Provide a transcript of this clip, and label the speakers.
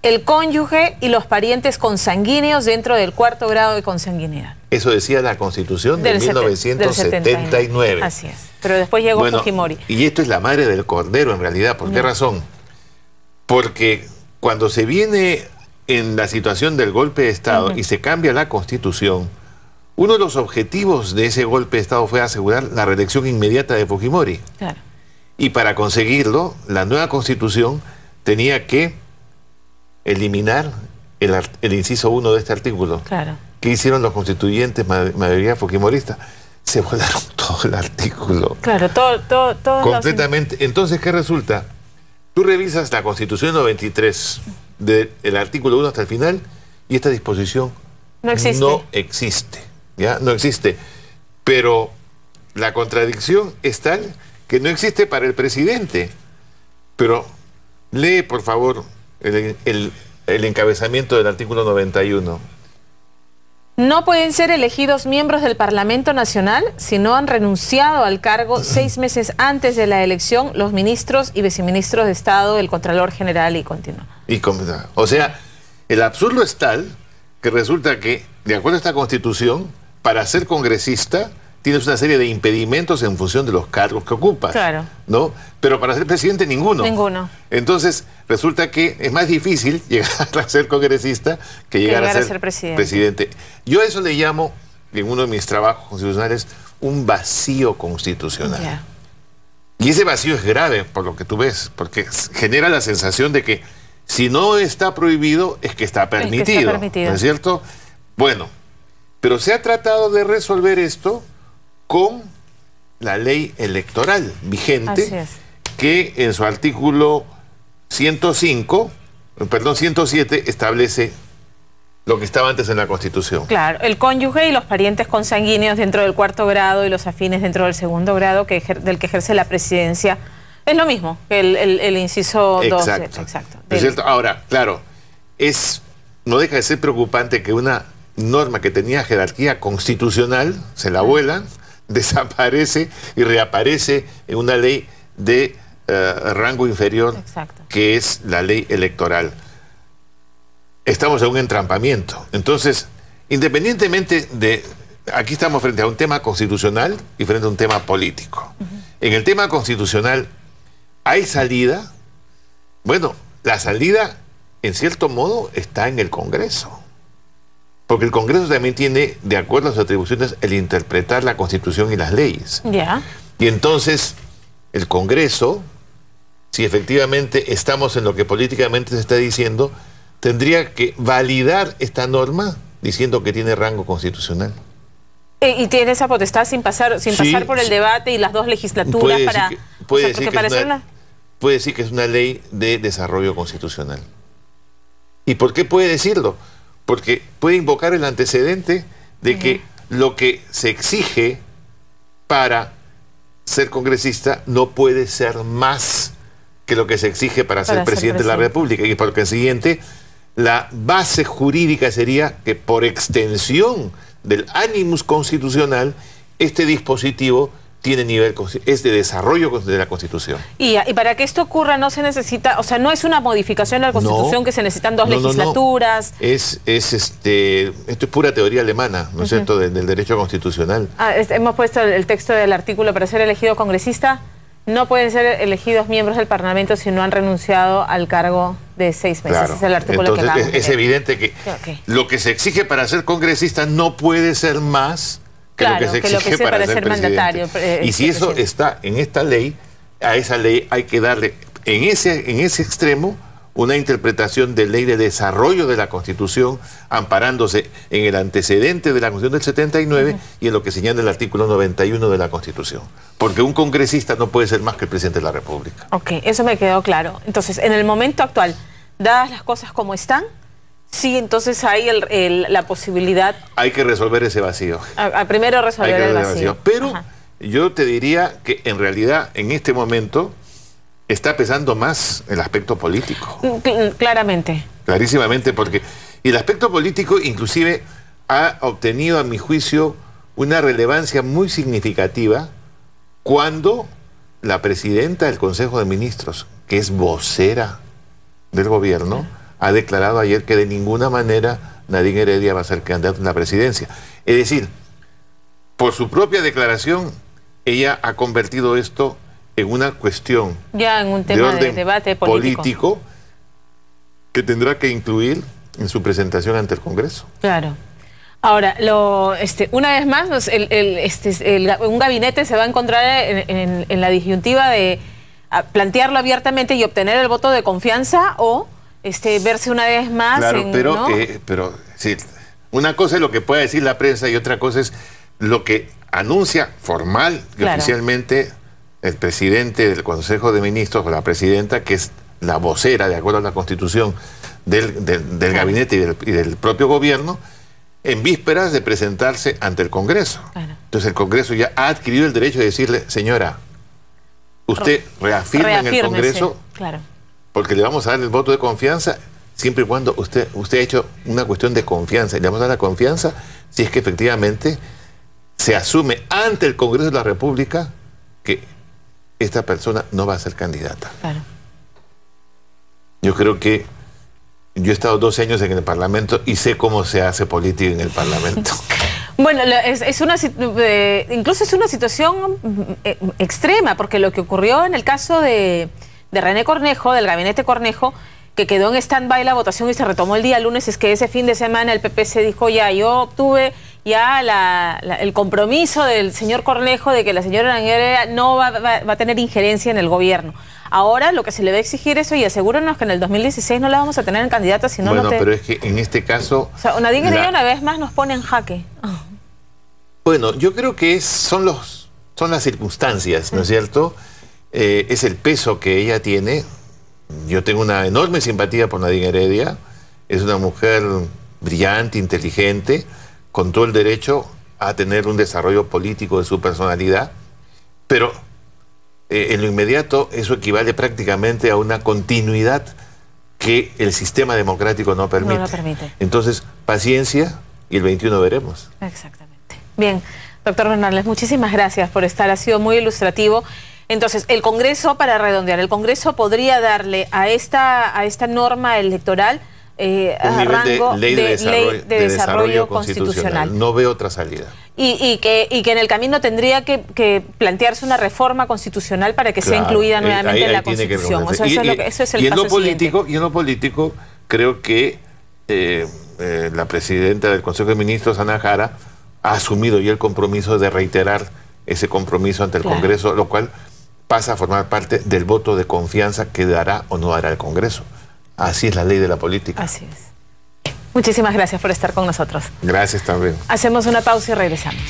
Speaker 1: el cónyuge y los parientes consanguíneos dentro del cuarto grado de consanguinidad.
Speaker 2: Eso decía la Constitución de 1979.
Speaker 1: Así es. Pero después llegó Fujimori.
Speaker 2: Y esto es la madre del cordero en realidad. ¿Por qué razón? Porque cuando se viene en la situación del golpe de Estado y se cambia la Constitución, uno de los objetivos de ese golpe de Estado fue asegurar la reelección inmediata de Fujimori.
Speaker 1: Claro.
Speaker 2: Y para conseguirlo, la nueva Constitución tenía que eliminar el inciso 1 de este artículo.
Speaker 1: Claro.
Speaker 2: ¿Qué hicieron los constituyentes, mayoría fujimorista? Se volaron todo el artículo.
Speaker 1: Claro, todo
Speaker 2: completamente. Entonces, ¿qué resulta? Tú revisas la Constitución 93, del artículo 1 hasta el final, y esta disposición
Speaker 1: no existe.
Speaker 2: No existe, ¿ya? No existe. Pero la contradicción es tal que no existe para el presidente. Pero lee, por favor, el encabezamiento del artículo 91.
Speaker 1: No pueden ser elegidos miembros del Parlamento Nacional si no han renunciado al cargo 6 meses antes de la elección los ministros y viceministros de Estado, el Contralor General y continúa.
Speaker 2: O sea, el absurdo es tal que resulta que, de acuerdo a esta Constitución, para ser congresista tienes una serie de impedimentos en función de los cargos que ocupas. Claro. ¿No? Pero para ser presidente, ninguno.
Speaker 1: Ninguno.
Speaker 2: Entonces, resulta que es más difícil llegar a ser congresista que llegar a ser presidente. Yo a eso le llamo, en uno de mis trabajos constitucionales, un vacío constitucional. Yeah. Y ese vacío es grave, por lo que tú ves, porque genera la sensación de que si no está prohibido, es que está permitido. Es que está permitido. ¿No es cierto? Bueno, pero se ha tratado de resolver esto con la ley electoral vigente, que en su artículo 107 establece lo que estaba antes en la Constitución.
Speaker 1: Claro, el cónyuge y los parientes consanguíneos dentro del cuarto grado y los afines dentro del segundo grado del que ejerce la presidencia. Es lo mismo que el inciso 2.
Speaker 2: Exacto. ¿Es cierto? Ahora, claro, no deja de ser preocupante que una norma que tenía jerarquía constitucional, se la vuelan, desaparece y reaparece en una ley de rango inferior, que es la ley electoral. Estamos en un entrampamiento. Entonces, independientemente de... Aquí estamos frente a un tema constitucional y frente a un tema político. En el tema constitucional, ¿hay salida? Bueno, la salida, en cierto modo, está en el Congreso. Porque el Congreso también tiene, de acuerdo a sus atribuciones, el interpretar la Constitución y las leyes. Y entonces, el Congreso, si efectivamente estamos en lo que políticamente se está diciendo, tendría que validar esta norma diciendo que tiene rango constitucional. ¿Y
Speaker 1: tiene esa potestad sin pasar por el debate y las dos legislaturas
Speaker 2: puede decir que es una ley de desarrollo constitucional. ¿Y por qué puede decirlo? Porque puede invocar el antecedente de que lo que se exige para ser congresista no puede ser más que lo que se exige para ser presidente de la República. Y por consiguiente, la base jurídica sería que por extensión del animus constitucional, este dispositivo tiene nivel, es de desarrollo de la Constitución. Y
Speaker 1: para que esto ocurra no se necesita, o sea, no es una modificación de la Constitución que se necesitan dos legislaturas.
Speaker 2: Esto es pura teoría alemana, ¿no es cierto?, del derecho constitucional.
Speaker 1: Hemos puesto el texto del artículo: para ser elegido congresista, no pueden ser elegidos miembros del Parlamento si no han renunciado al cargo de 6 meses.
Speaker 2: Claro.
Speaker 1: Es el artículo.
Speaker 2: Entonces, es evidente que lo que se exige para ser congresista no puede ser más que lo que se exige para ser mandatario. Y si eso está en esta ley, a esa ley hay que darle en ese extremo una interpretación de ley de desarrollo de la Constitución, amparándose en el antecedente de la Constitución del 79 y en lo que señala el artículo 91 de la Constitución. Porque un congresista no puede ser más que el presidente de la República.
Speaker 1: Ok, eso me quedó claro. Entonces, en el momento actual, dadas las cosas como están, sí, entonces hay la posibilidad...
Speaker 2: Hay que resolver ese vacío.
Speaker 1: Primero resolver el vacío.
Speaker 2: Pero yo te diría que en realidad en este momento está pesando más el aspecto político.
Speaker 1: Claramente.
Speaker 2: Clarísimamente, porque... Y el aspecto político inclusive ha obtenido, a mi juicio, una relevancia muy significativa cuando la presidenta del Consejo de Ministros, que es vocera del gobierno, ha declarado ayer que de ninguna manera Nadine Heredia va a ser candidata a la presidencia. Es decir, por su propia declaración, ella ha convertido esto en una cuestión
Speaker 1: ya en un tema de debate
Speaker 2: político que tendrá que incluir en su presentación ante el Congreso.
Speaker 1: Claro. Ahora, una vez más, un gabinete se va a encontrar en la disyuntiva de plantearlo abiertamente y obtener el voto de confianza o verse una vez más.
Speaker 2: Claro, pero sí, una cosa es lo que pueda decir la prensa y otra cosa es lo que anuncia formal y oficialmente el presidente del Consejo de Ministros o la presidenta, que es la vocera, de acuerdo a la Constitución, del gabinete y del propio gobierno, en vísperas de presentarse ante el Congreso. Claro. Entonces el Congreso ya ha adquirido el derecho de decirle, señora, usted reafirme en el Congreso,
Speaker 1: claro,
Speaker 2: porque le vamos a dar el voto de confianza siempre y cuando usted ha hecho una cuestión de confianza. Y le vamos a dar la confianza si es que efectivamente se asume ante el Congreso de la República que esta persona no va a ser candidata. Claro. Yo creo que yo he estado 12 años en el Parlamento y sé cómo se hace política en el Parlamento.
Speaker 1: Bueno, incluso es una situación extrema, porque lo que ocurrió en el caso de René Cornejo, del gabinete Cornejo, que quedó en stand-by la votación y se retomó el día lunes, es que ese fin de semana el PP se dijo ya, yo obtuve ya el compromiso del señor Cornejo de que la señora Heredia no va a tener injerencia en el gobierno. Ahora lo que se le va a exigir es, oye, asegúrenos que en el 2016 no la vamos a tener en candidata, si no...
Speaker 2: Bueno, pero es que en este caso...
Speaker 1: O sea, Nadine Heredia una vez más nos pone en jaque.
Speaker 2: Bueno, yo creo que son las circunstancias, ¿no es cierto? Es el peso que ella tiene. Yo tengo una enorme simpatía por Nadine Heredia. Es una mujer brillante, inteligente, con todo el derecho a tener un desarrollo político de su personalidad, pero en lo inmediato eso equivale prácticamente a una continuidad que el sistema democrático no permite.
Speaker 1: No lo permite.
Speaker 2: Entonces, paciencia y el 21 veremos.
Speaker 1: Exactamente. Bien, doctor Bernales, muchísimas gracias por estar, ha sido muy ilustrativo. Entonces, el Congreso, para redondear, el Congreso podría darle a esta norma electoral rango
Speaker 2: de ley de desarrollo constitucional. No veo otra salida.
Speaker 1: Y que en el camino tendría que plantearse una reforma constitucional para que sea incluida nuevamente en la Constitución. O sea, eso es el paso siguiente.
Speaker 2: Y en lo político, creo que la presidenta del Consejo de Ministros, Ana Jara, ha asumido ya el compromiso de reiterar ese compromiso ante el Congreso, lo cual pasa a formar parte del voto de confianza que dará o no dará el Congreso. Así es la ley de la política.
Speaker 1: Así es. Muchísimas gracias por estar con nosotros.
Speaker 2: Gracias también.
Speaker 1: Hacemos una pausa y regresamos.